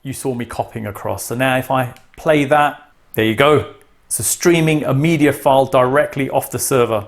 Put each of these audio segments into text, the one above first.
you saw me copying across. So now if I play that, there you go. So streaming a media file directly off the server.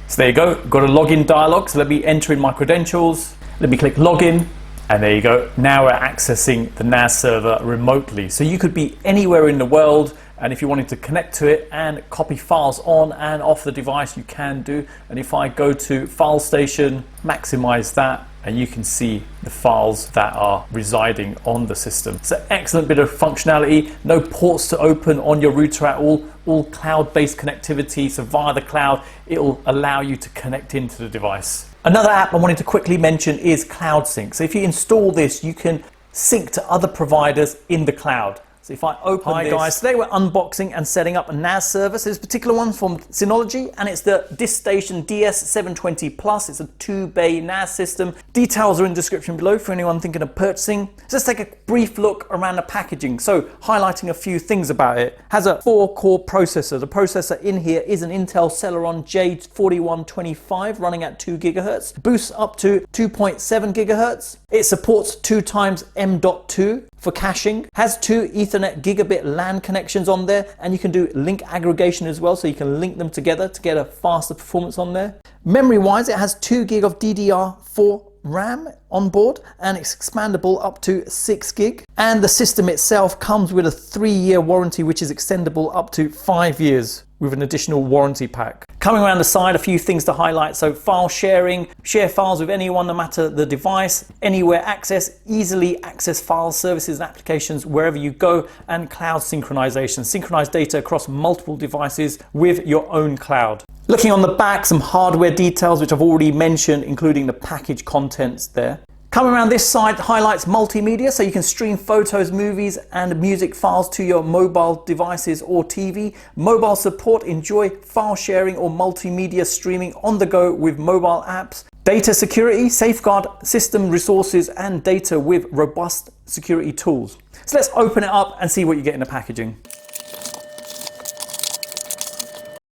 So there you go, got a login dialog. So let me enter in my credentials. Let me click login. And there you go. Now we're accessing the NAS server remotely. So you could be anywhere in the world, and if you wanted to connect to it and copy files on and off the device, you can do. And if I go to File Station, maximize that, and you can see the files that are residing on the system. It's an excellent bit of functionality. No ports to open on your router at all cloud-based connectivity. So via the cloud, it'll allow you to connect into the device. Another app I wanted to quickly mention is Cloud Sync. So if you install this, you can sync to other providers in the cloud. So if I open this... Hi guys, today we're unboxing and setting up a NAS server. So this particular one's from Synology, and it's the Diskstation DS720 Plus. It's a 2-bay NAS system. Details are in the description below for anyone thinking of purchasing. So let's take a brief look around the packaging. So highlighting a few things about it. Has a 4-core processor. The processor in here is an Intel Celeron J4125 running at 2 GHz. Boosts up to 2.7 GHz. It supports 2 times M.2 for caching. Has 2 Ethernet gigabit LAN connections on there, and you can do link aggregation as well, so you can link them together to get a faster performance on there. Memory wise, it has 2 gig of DDR4 RAM on board, and it's expandable up to 6 gig. And the system itself comes with a 3-year warranty, which is extendable up to 5 years with an additional warranty pack. Coming around the side, a few things to highlight. So file sharing, share files with anyone no matter the device, anywhere access, easily access files, services and applications wherever you go, and cloud synchronization. Synchronize data across multiple devices with your own cloud. Looking on the back, some hardware details which I've already mentioned, including the package contents there. Coming around this side highlights multimedia, so you can stream photos, movies and music files to your mobile devices or TV. Mobile support, enjoy file sharing or multimedia streaming on the go with mobile apps. Data security, safeguard system resources and data with robust security tools. So let's open it up and see what you get in the packaging.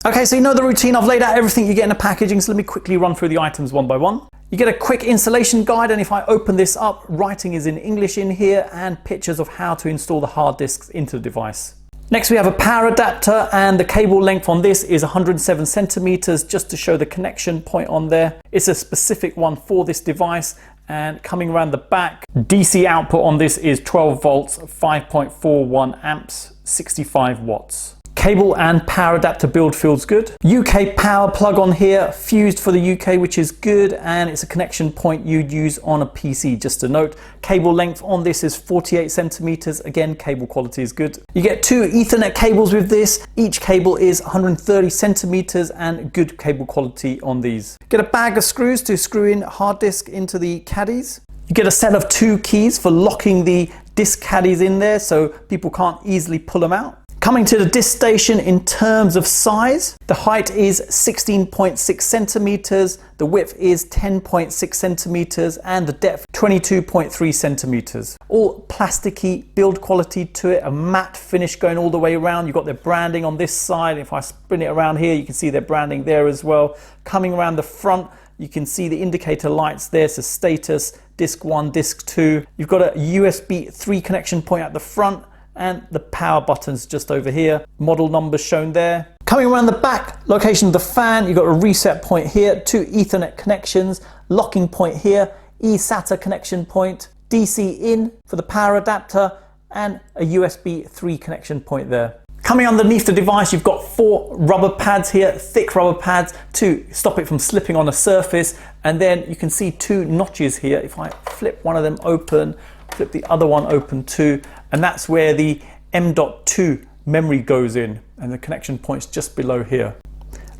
Okay, so you know the routine. I've laid out everything you get in the packaging, so let me quickly run through the items one by one. You get a quick installation guide, and if I open this up, writing is in English in here and pictures of how to install the hard disks into the device. Next we have a power adapter, and the cable length on this is 107 centimeters, just to show the connection point on there. It's a specific one for this device. And coming around the back, DC output on this is 12 volts, 5.41 amps, 65 watts. Cable and power adapter build feels good. UK power plug on here, fused for the UK, which is good, and it's a connection point you'd use on a PC, just a note. Cable length on this is 48 centimeters. Again, cable quality is good. You get 2 Ethernet cables with this. Each cable is 130 centimeters and good cable quality on these. Get a bag of screws to screw in hard disk into the caddies. You get a set of 2 keys for locking the disk caddies in there so people can't easily pull them out. Coming to the Diskstation in terms of size, the height is 16.6 centimeters, the width is 10.6 centimeters, and the depth 22.3 centimeters. All plasticky build quality to it, a matte finish going all the way around. You've got their branding on this side. If I spin it around here, you can see their branding there as well. Coming around the front, you can see the indicator lights there, so status, disk 1, disk 2. You've got a USB 3 connection point at the front, and the power buttons just over here. Model numbers shown there. Coming around the back, location of the fan, you've got a reset point here, 2 Ethernet connections, locking point here, eSATA connection point, DC in for the power adapter, and a USB 3 connection point there. Coming underneath the device, you've got 4 rubber pads here, thick rubber pads to stop it from slipping on a surface. And then you can see 2 notches here. If I flip one of them open, flip the other one open too, and that's where the M.2 memory goes in, and the connection point's just below here.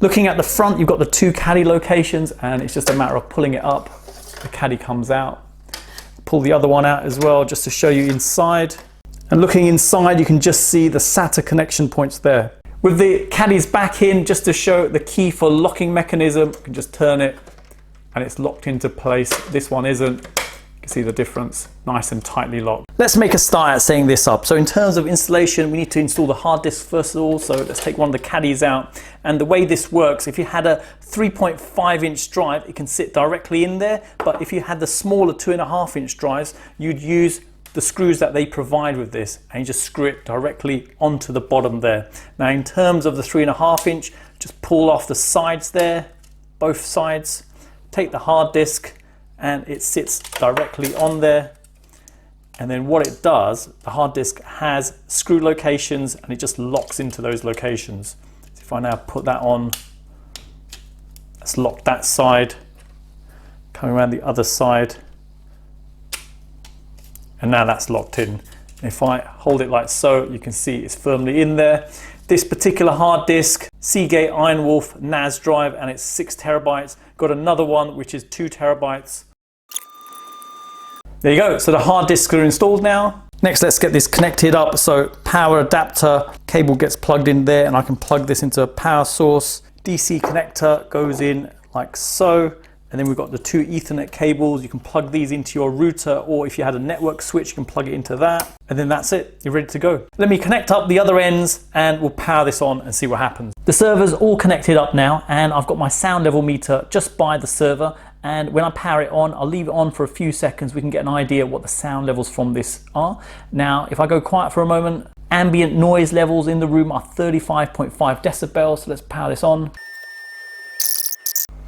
Looking at the front, you've got the 2 caddy locations, and it's just a matter of pulling it up. The caddy comes out. Pull the other one out as well, just to show you inside. And looking inside, you can just see the SATA connection points there. With the caddies back in, just to show the key for locking mechanism, you can just turn it and it's locked into place. This one isn't. You can see the difference, nice and tightly locked. Let's make a start at setting this up. So in terms of installation, we need to install the hard disk first of all. So let's take one of the caddies out. And the way this works, if you had a 3.5-inch drive, it can sit directly in there. But if you had the smaller 2.5-inch drives, you'd use the screws that they provide with this, and you just screw it directly onto the bottom there. Now in terms of the 3.5 inch, just pull off the sides there, both sides, take the hard disk, and it sits directly on there. And then what it does, the hard disk has screw locations and it just locks into those locations. So if I now put that on, let's lock that side, coming around the other side, and now that's locked in. And if I hold it like so, you can see it's firmly in there. This particular hard disk, Seagate Ironwolf NAS drive, and it's 6 terabytes. Got another one which is 2 terabytes. There you go, so the hard disks are installed now. Next, let's get this connected up. So power adapter cable gets plugged in there, and I can plug this into a power source. DC connector goes in like so. And then we've got the 2 Ethernet cables. You can plug these into your router, or if you had a network switch, you can plug it into that. And then that's it, you're ready to go. Let me connect up the other ends and we'll power this on and see what happens. The server's all connected up now, and I've got my sound level meter just by the server. And when I power it on, I'll leave it on for a few seconds. We can get an idea what the sound levels from this are. Now, if I go quiet for a moment, ambient noise levels in the room are 35.5 decibels. So let's power this on.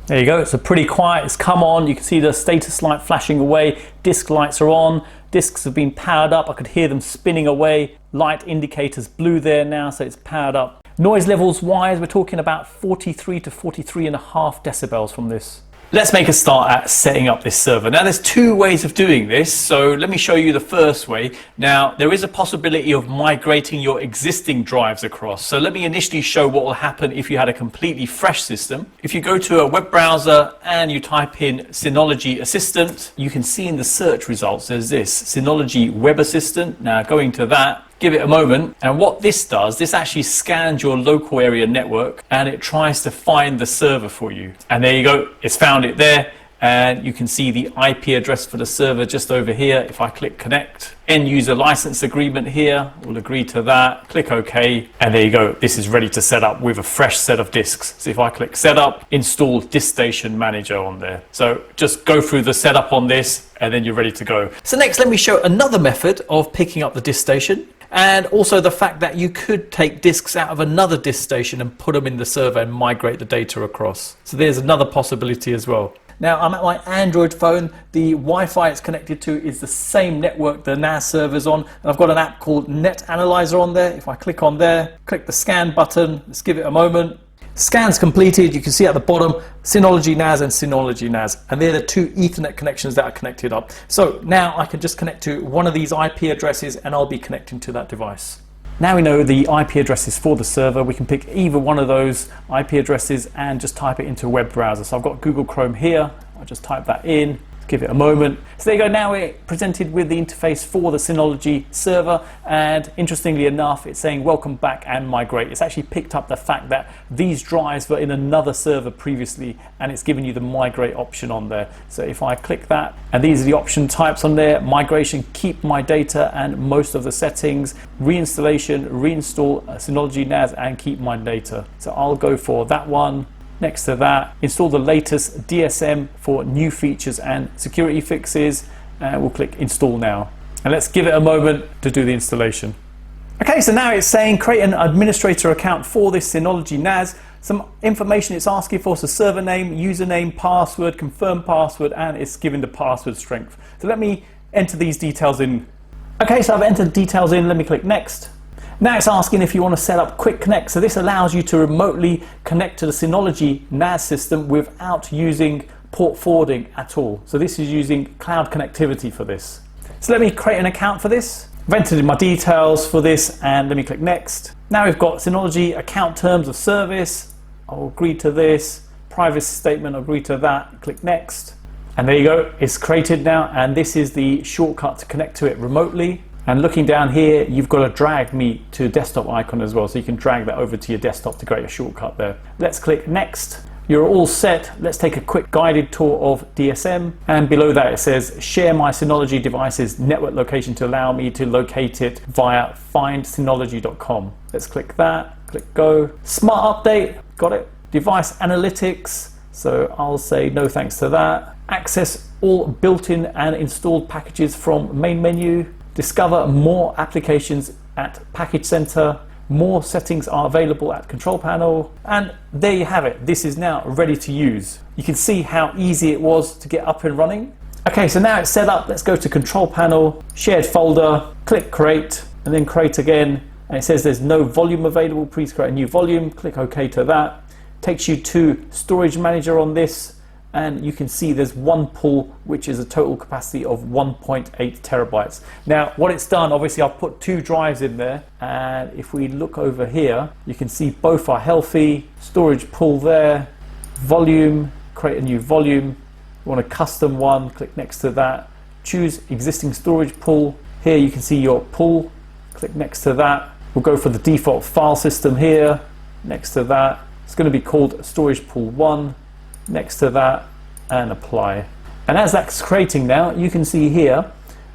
There you go, it's pretty quiet, it's come on. You can see the status light flashing away, disk lights are on, disks have been powered up, I could hear them spinning away, light indicators blue there now, so it's powered up. Noise levels wise, we're talking about 43 to 43.5 decibels from this. Let's make a start at setting up this server. Now there's 2 ways of doing this, so let me show you the first way. Now there is a possibility of migrating your existing drives across. So let me initially show what will happen if you had a completely fresh system. If you go to a web browser and you type in Synology Assistant, you can see in the search results there's this, Synology Web Assistant. Now going to that, give it a moment, and what this does, this actually scans your local area network and it tries to find the server for you. And there you go, it's found it there, and you can see the IP address for the server just over here. If I click connect, end user license agreement here, we'll agree to that, click OK, and there you go, this is ready to set up with a fresh set of disks. So if I click setup, install Diskstation Manager on there. So just go through the setup on this and then you're ready to go. So next, let me show another method of picking up the disk station, and also the fact that you could take disks out of another disk station and put them in the server and migrate the data across. So there's another possibility as well. Now I'm at my Android phone. The Wi-Fi it's connected to is the same network the NAS server's on, and I've got an app called Net Analyzer on there. If I click on there, click the scan button, let's give it a moment. Scan's completed. You can see at the bottom Synology NAS and Synology NAS, and they're the 2 Ethernet connections that are connected up. So now I can just connect to one of these IP addresses and I'll be connecting to that device. Now we know the IP addresses for the server, we can pick either one of those IP addresses and just type it into a web browser. So I've got Google Chrome here, I'll just type that in, give it a moment. So there you go, now we're presented with the interface for the Synology server, and interestingly enough, it's saying welcome back and migrate. It's actually picked up the fact that these drives were in another server previously, and it's given you the migrate option on there. So if I click that, and these are the option types on there: migration, keep my data and most of the settings; reinstallation, reinstall Synology NAS and keep my data. So I'll go for that one. Next to that, install the latest DSM for new features and security fixes, and we'll click install now. And let's give it a moment to do the installation. Okay, so now it's saying create an administrator account for this Synology NAS. Some information it's asking for, so server name, username, password, confirm password, and it's giving the password strength. So let me enter these details in. Okay, so I've entered details in, let me click next. Now it's asking if you want to set up Quick Connect. So this allows you to remotely connect to the Synology NAS system without using port forwarding at all. So this is using cloud connectivity for this. So let me create an account for this. I've entered in my details for this, and let me click next. Now we've got Synology account terms of service. I'll agree to this. Privacy statement, I'll agree to that. Click next. And there you go, it's created now, and this is the shortcut to connect to it remotely. And looking down here, you've got a drag me to desktop icon as well, so you can drag that over to your desktop to create a shortcut there. Let's click next. You're all set. Let's take a quick guided tour of DSM, and below that it says share my Synology device's network location to allow me to locate it via findsynology.com. Let's click that, click go. Smart update, got it. Device analytics, so I'll say no thanks to that. Access all built-in and installed packages from main menu. Discover more applications at Package Center. More settings are available at Control Panel. And there you have it. This is now ready to use. You can see how easy it was to get up and running. Okay, so now it's set up. Let's go to Control Panel, Shared Folder, click Create, and then Create again. And it says there's no volume available. Please create a new volume. Click OK to that. Takes you to Storage Manager on this. And you can see there's one pool, which is a total capacity of 1.8 terabytes. Now, what it's done, obviously I've put 2 drives in there. And if we look over here, you can see both are healthy. Storage pool there, volume, create a new volume. You want a custom one, click next to that. Choose existing storage pool. Here you can see your pool, click next to that. We'll go for the default file system here, next to that. It's going to be called Storage Pool 1. Next to that, and apply. And as that's creating now, you can see here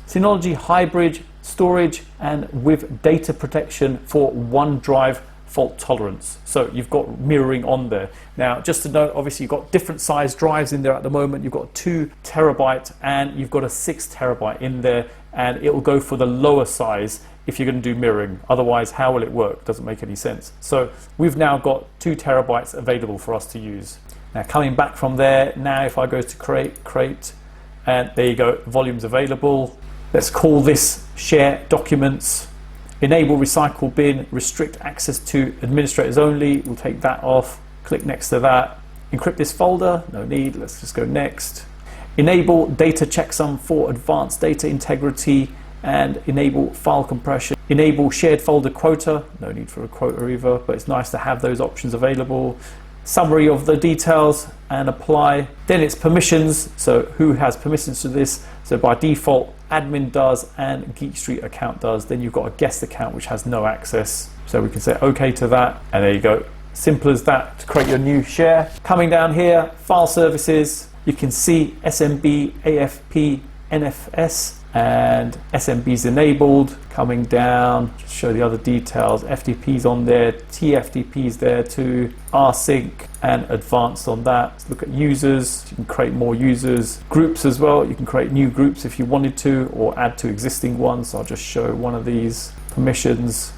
Synology hybrid storage and with data protection for OneDrive fault tolerance. So you've got mirroring on there. Now, just to note, obviously you've got different size drives in there at the moment. You've got 2 terabyte and you've got a 6 terabyte in there, and it will go for the lower size if you're going to do mirroring. Otherwise, how will it work? Doesn't make any sense. So we've now got 2 terabytes available for us to use. Now coming back from there, now if I go to create, and there you go, volumes available. Let's call this share documents, enable recycle bin, restrict access to administrators only. We'll take that off, click next to that. Encrypt this folder, no need, let's just go next. Enable data checksum for advanced data integrity and enable file compression. Enable shared folder quota, no need for a quota either, but it's nice to have those options available. Summary of the details and apply. Then it's permissions, so who has permissions to this? So by default admin does and Geek Street account does. Then you've got a guest account which has no access, so we can say OK to that, and there you go. Simple as that to create your new share. Coming down here, file services, you can see SMB, AFP, NFS, and SMB's enabled. Coming down, just show the other details. FTP's on there, TFTP's there too, rsync and advanced on that. Let's look at users, you can create more users. Groups as well, you can create new groups if you wanted to, or add to existing ones. So I'll just show one of these. Permissions.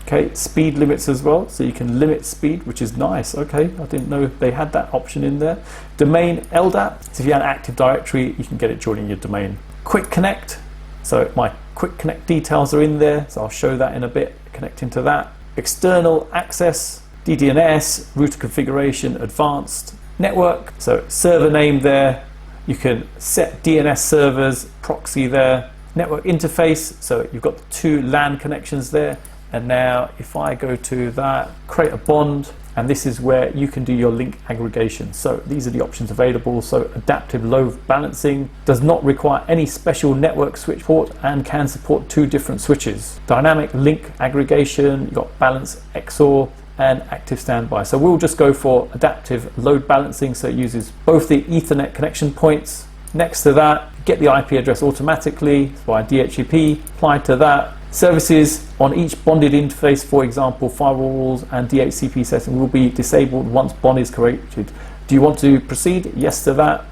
Okay, speed limits as well, so you can limit speed, which is nice. Okay, I didn't know they had that option in there. Domain LDAP, so if you have an Active Directory, you can get it joining your domain. Quick Connect, so my Quick Connect details are in there, so I'll show that in a bit, connecting to that. External access, DDNS, router configuration, advanced. Network, so server name there, you can set DNS servers, proxy there. Network interface, so you've got the 2 LAN connections there. And now if I go to that, create a bond, and this is where you can do your link aggregation. So these are the options available. So adaptive load balancing does not require any special network switch port and can support 2 different switches. Dynamic link aggregation, you've got balance XOR and active standby. So we'll just go for adaptive load balancing. So it uses both the Ethernet connection points. Next to that, get the IP address automatically via DHCP, apply to that. Services on each bonded interface, for example, firewalls and DHCP setting will be disabled once bond is created. Do you want to proceed? Yes to that.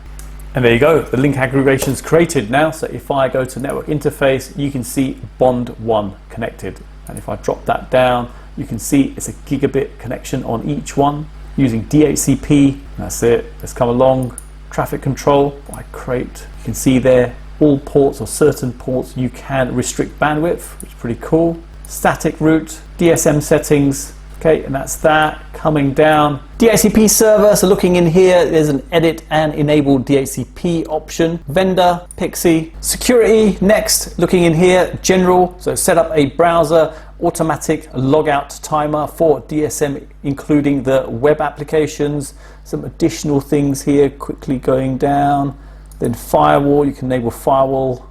And there you go, the link aggregation is created now. So if I go to network interface, you can see bond 1 connected. And if I drop that down, you can see it's a gigabit connection on each one using DHCP. That's it. Let's come along. Traffic control, I create, you can see there, all ports or certain ports you can restrict bandwidth, which is pretty cool. Static route, DSM settings, okay, and that's that. Coming down, DHCP server, so looking in here, there's an edit and enable DHCP option. Vendor, Pixie. Security, next, looking in here, general, so set up a browser automatic logout timer for DSM, including the web applications. Some additional things here, quickly going down. Then firewall, you can enable firewall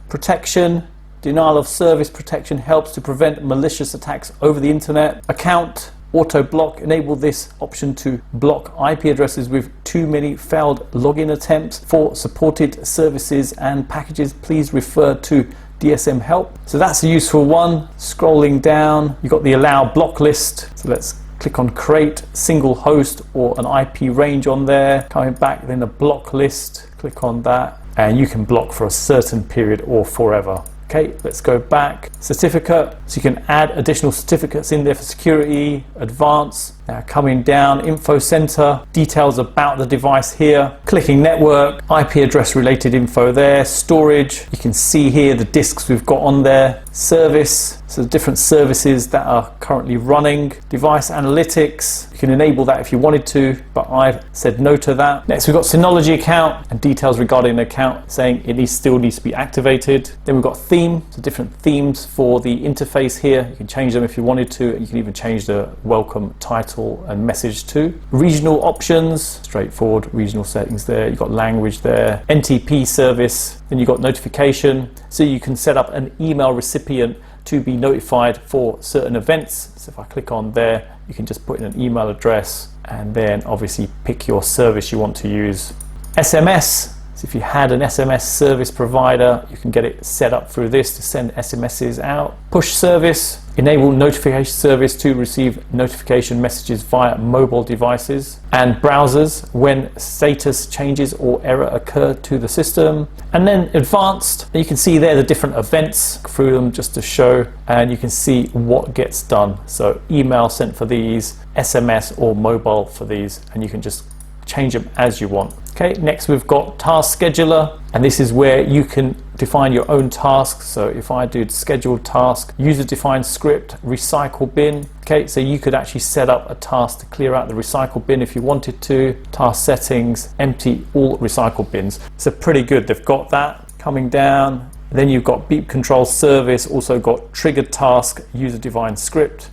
protection. Denial of service protection helps to prevent malicious attacks over the internet. Account auto block, enable this option to block IP addresses with too many failed login attempts. For supported services and packages, please refer to DSM help. So that's a useful one. Scrolling down, you've got the allow block list. So let's click on create single host or an IP range on there. Coming back, then the block list, click on that. and you can block for a certain period or forever. Okay, let's go back. Certificate, so you can add additional certificates in there for security, advanced. Now coming down, info center, details about the device here, clicking network, IP address related info there, storage, you can see here the disks we've got on there, service, so the different services that are currently running, device analytics, you can enable that if you wanted to, but I've said no to that. Next we've got Synology account and details regarding the account saying it still needs to be activated. Then we've got theme, so different themes for the interface here, you can change them if you wanted to, you can even change the welcome title and message to. Regional options, straightforward regional settings there, you've got language there, NTP service, then you've got notification, so you can set up an email recipient to be notified for certain events. So if I click on there, you can just put in an email address and then obviously pick your service you want to use. SMS, so if you had an SMS service provider, you can get it set up through this to send SMSs out. Push service, enable notification service to receive notification messages via mobile devices and browsers when status changes or error occur to the system. And then advanced, you can see there the different events through them just to show, and you can see what gets done. So email sent for these, SMS or mobile for these, and you can just change them as you want. Okay, next we've got task scheduler, and this is where you can define your own tasks. So if I do scheduled task, user defined script, recycle bin. Okay, so you could actually set up a task to clear out the recycle bin if you wanted to. Task settings, empty all recycle bins. So pretty good, they've got that. Coming down, then you've got beep control service, also got triggered task, user defined script.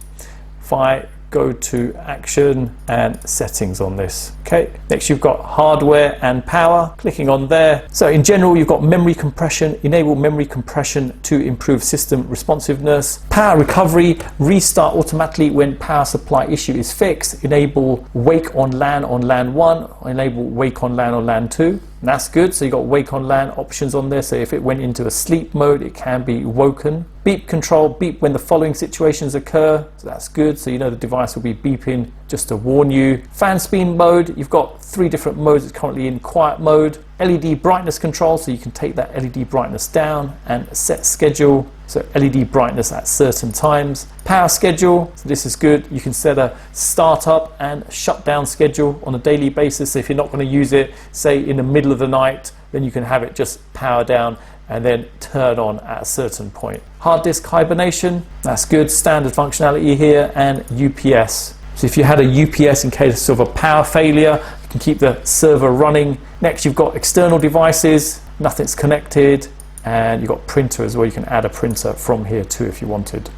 If I go to action and settings on this. Okay, next you've got hardware and power, clicking on there. So in general you've got memory compression, enable memory compression to improve system responsiveness. Power recovery, restart automatically when power supply issue is fixed. Enable wake on LAN 1, enable wake on LAN 2. And that's good, so you've got wake on LAN options on there, so if it went into a sleep mode it can be woken. Beep control, beep when the following situations occur, so that's good, so you know the device will be beeping just to warn you. Fan speed mode, you've got 3 different modes, it's currently in quiet mode. LED brightness control, so you can take that LED brightness down and set schedule, so LED brightness at certain times. Power schedule, so this is good, you can set a startup and shutdown schedule on a daily basis. So if you're not going to use it, say in the middle of the night, then you can have it just power down and then turn on at a certain point. Hard disk hibernation, that's good, standard functionality here, and UPS. So if you had a UPS in case of a power failure, you can keep the server running. Next you've got external devices, nothing's connected, and you've got printer as well, you can add a printer from here too if you wanted.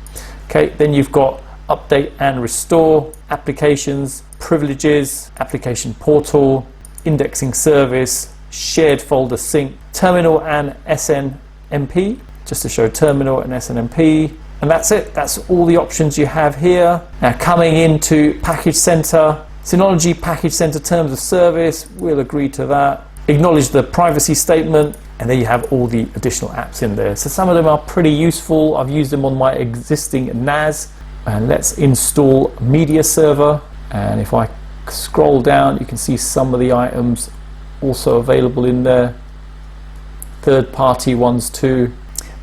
Okay, then you've got update and restore, applications, privileges, application portal, indexing service, shared folder sync, terminal and SNMP, just to show terminal and SNMP. And that's it, that's all the options you have here. Now coming into Package Center, Synology Package Center terms of service, we'll agree to that. Acknowledge the privacy statement, and there you have all the additional apps in there. So some of them are pretty useful, I've used them on my existing NAS. And let's install Media Server, and if I scroll down you can see some of the items also available in there. Third-party ones too.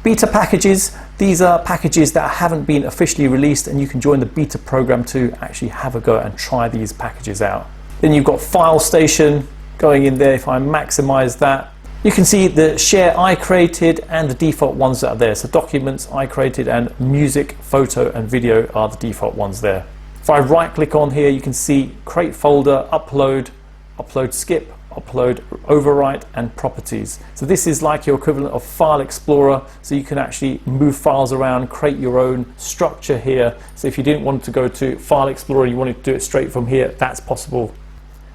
Beta packages, these are packages that haven't been officially released, and you can join the beta program to actually have a go and try these packages out. Then you've got File Station going in there. If I maximize that, you can see the share I created and the default ones that are there. So documents I created and music, photo and video are the default ones there. If I right click on here, you can see create folder, upload, upload skip, upload, overwrite and properties. So this is like your equivalent of File Explorer, so you can actually move files around, create your own structure here. So if you didn't want to go to File Explorer, you wanted to do it straight from here, that's possible.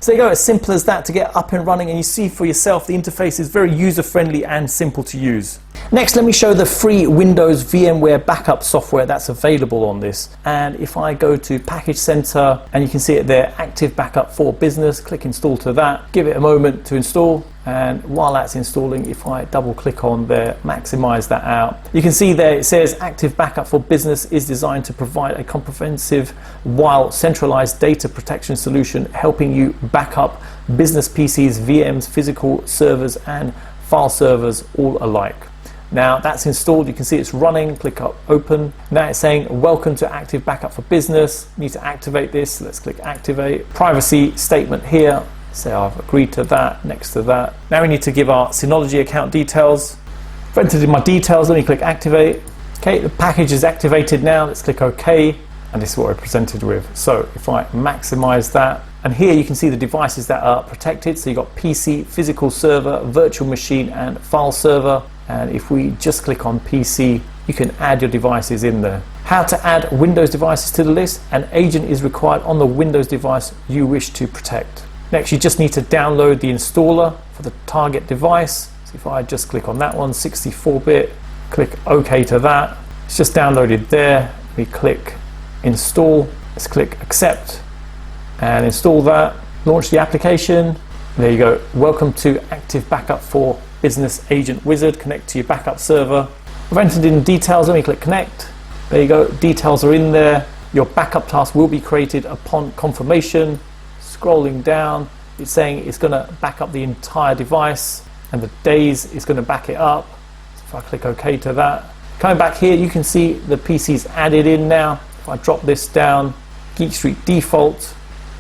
So there you go, as simple as that to get up and running, and you see for yourself the interface is very user-friendly and simple to use. Next, let me show the free Windows VMware backup software that's available on this. And if I go to Package Center, and you can see it there, Active Backup for Business, click install to that, give it a moment to install. And while that's installing, if I double click on there, maximize that out, you can see there it says Active Backup for Business is designed to provide a comprehensive while centralized data protection solution, helping you back up business PCs, VMs, physical servers and file servers all alike. Now that's installed, you can see it's running, click up open. Now it's saying welcome to Active Backup for Business. You need to activate this, let's click activate. Privacy statement here, say I've agreed to that, next to that. Now we need to give our Synology account details. I've entered in my details, let me click activate. Okay, the package is activated now, let's click OK, and this is what we're presented with. So if I maximize that, and here you can see the devices that are protected. So you've got PC, physical server, virtual machine, and file server. And if we just click on PC, you can add your devices in there. How to add Windows devices to the list. An agent is required on the Windows device you wish to protect. Next, you just need to download the installer for the target device. So if I just click on that one, 64-bit, click OK to that. It's just downloaded there. We click install. Let's click accept and install that. Launch the application. There you go. Welcome to Active Backup for Business Agent Wizard. Connect to your backup server. I've entered in details. Let me click connect. There you go. Details are in there. Your backup task will be created upon confirmation. Scrolling down, it's saying it's going to back up the entire device, and the days is going to back it up. So if I click OK to that, coming back here, you can see the PC's added in now. If I drop this down, Geek Street default,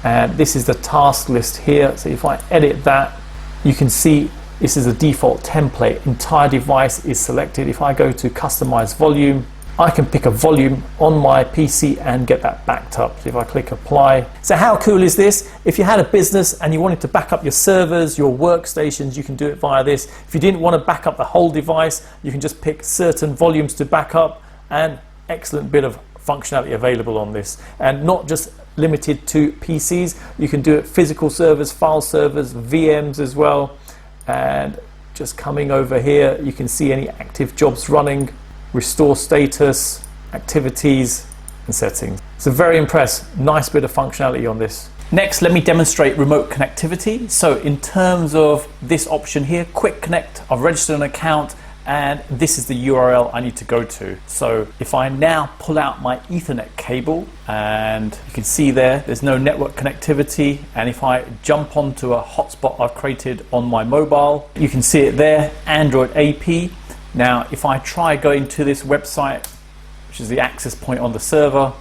and this is the task list here. So if I edit that, you can see this is a default template. Entire device is selected. If I go to customize volume, I can pick a volume on my PC and get that backed up. So if I click apply. So how cool is this? If you had a business and you wanted to back up your servers, your workstations, you can do it via this. If you didn't want to back up the whole device, you can just pick certain volumes to back up, and excellent bit of functionality available on this. And not just limited to PCs, you can do it physical servers, file servers, VMs as well. And just coming over here, you can see any active jobs running, restore status, activities, and settings. So very impressed. Nice bit of functionality on this. Next, let me demonstrate remote connectivity. So in terms of this option here, quick connect, I've registered an account, and this is the URL I need to go to. So if I now pull out my Ethernet cable, and you can see there's no network connectivity, and if I jump onto a hotspot I've created on my mobile, you can see it there, Android AP. Now if I try going to this website, which is the access point on the server,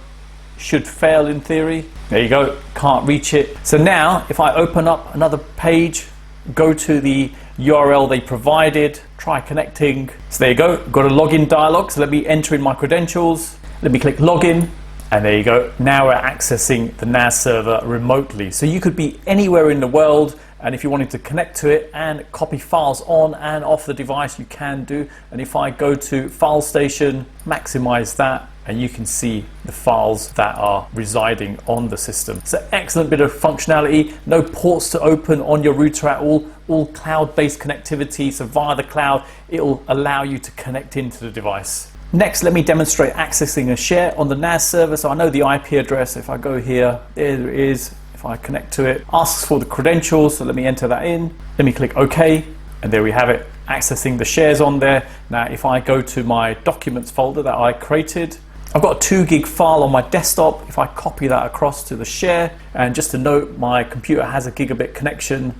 should fail in theory. There you go, can't reach it. So now if I open up another page, go to the URL they provided, try connecting. So there you go, got a login dialog. So let me enter in my credentials. Let me click login, and there you go. Now we're accessing the NAS server remotely. So you could be anywhere in the world, and if you wanted to connect to it and copy files on and off the device, you can do. And if I go to File Station, maximize that, and you can see the files that are residing on the system. So excellent bit of functionality, no ports to open on your router at all cloud-based connectivity. So via the cloud, it'll allow you to connect into the device. Next, let me demonstrate accessing a share on the NAS server. So I know the IP address. If I go here, there it is. If I connect to it, asks for the credentials. So let me enter that in. Let me click OK, and there we have it, accessing the shares on there. Now, if I go to my documents folder that I created, I've got a 2 gig file on my desktop. If I copy that across to the share, and just to note, my computer has a gigabit connection,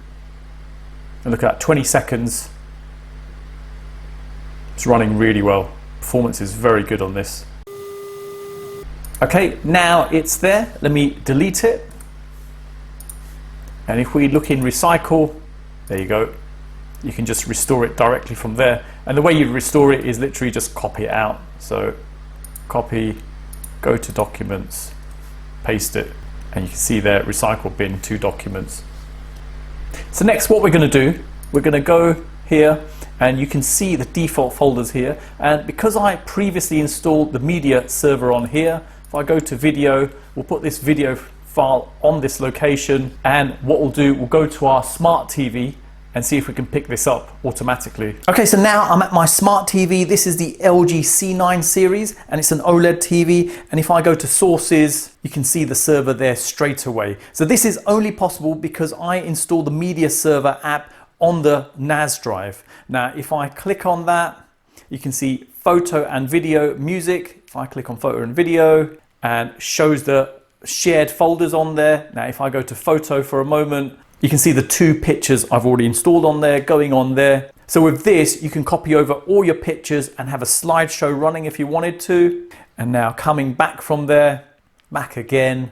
and look at that, 20 seconds. It's running really well. Performance is very good on this. Okay, now it's there. Let me delete it. And if we look in recycle, there you go. You can just restore it directly from there. And the way you restore it is literally just copy it out. So copy, go to documents, paste it, and you can see there, recycle bin, 2 documents. So next, what we're going to do, we're going to go here, and you can see the default folders here. And because I previously installed the media server on here, if I go to video, we'll put this video file on this location, and what we'll do, we'll go to our smart TV and see if we can pick this up automatically. Okay, so now I'm at my smart TV. This is the LG C9 series, and it's an OLED TV. And if I go to sources, you can see the server there straight away. So this is only possible because I installed the media server app on the NAS drive. Now, if I click on that, you can see photo and video, music. If I click on photo and video, and shows the shared folders on there. Now, if I go to photo for a moment, you can see the 2 pictures I've already installed on there, going on there. So with this, you can copy over all your pictures and have a slideshow running if you wanted to. And now coming back from there, back again,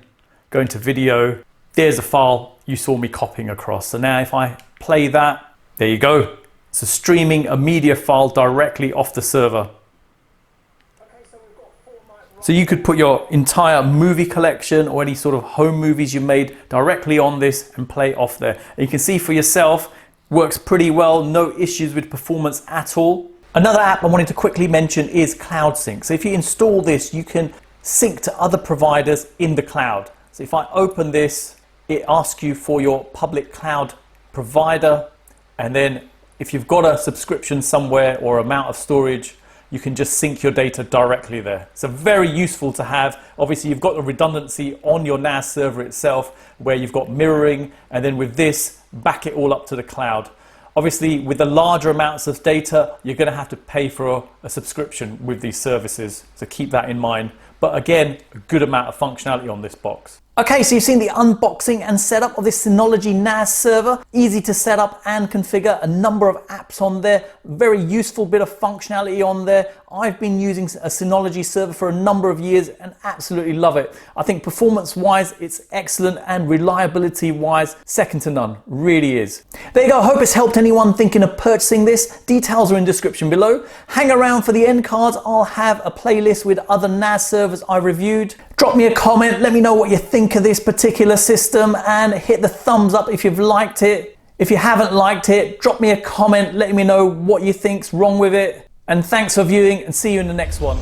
going to video, there's a file you saw me copying across. So now if I play that, there you go. So streaming a media file directly off the server. So you could put your entire movie collection or any sort of home movies you made directly on this and play off there. And you can see for yourself, works pretty well, no issues with performance at all. Another app I wanted to quickly mention is Cloud Sync. So if you install this, you can sync to other providers in the cloud. So if I open this, it asks you for your public cloud provider. And then if you've got a subscription somewhere or amount of storage, you can just sync your data directly there. So very useful to have. Obviously, you've got the redundancy on your NAS server itself where you've got mirroring, and then with this, back it all up to the cloud. Obviously, with the larger amounts of data, you're going to have to pay for a subscription with these services. So keep that in mind. But again, a good amount of functionality on this box. Okay, so you've seen the unboxing and setup of this Synology NAS server. Easy to set up and configure, a number of apps on there, very useful bit of functionality on there. I've been using a Synology server for a number of years and absolutely love it. I think performance-wise, it's excellent, and reliability-wise, second to none, really is. There you go, I hope it's helped anyone thinking of purchasing this. Details are in the description below. Hang around for the end cards. I'll have a playlist with other NAS servers I reviewed. Drop me a comment, let me know what you think of this particular system, and hit the thumbs up if you've liked it. If you haven't liked it, drop me a comment, let me know what you think's wrong with it. And thanks for viewing, and see you in the next one.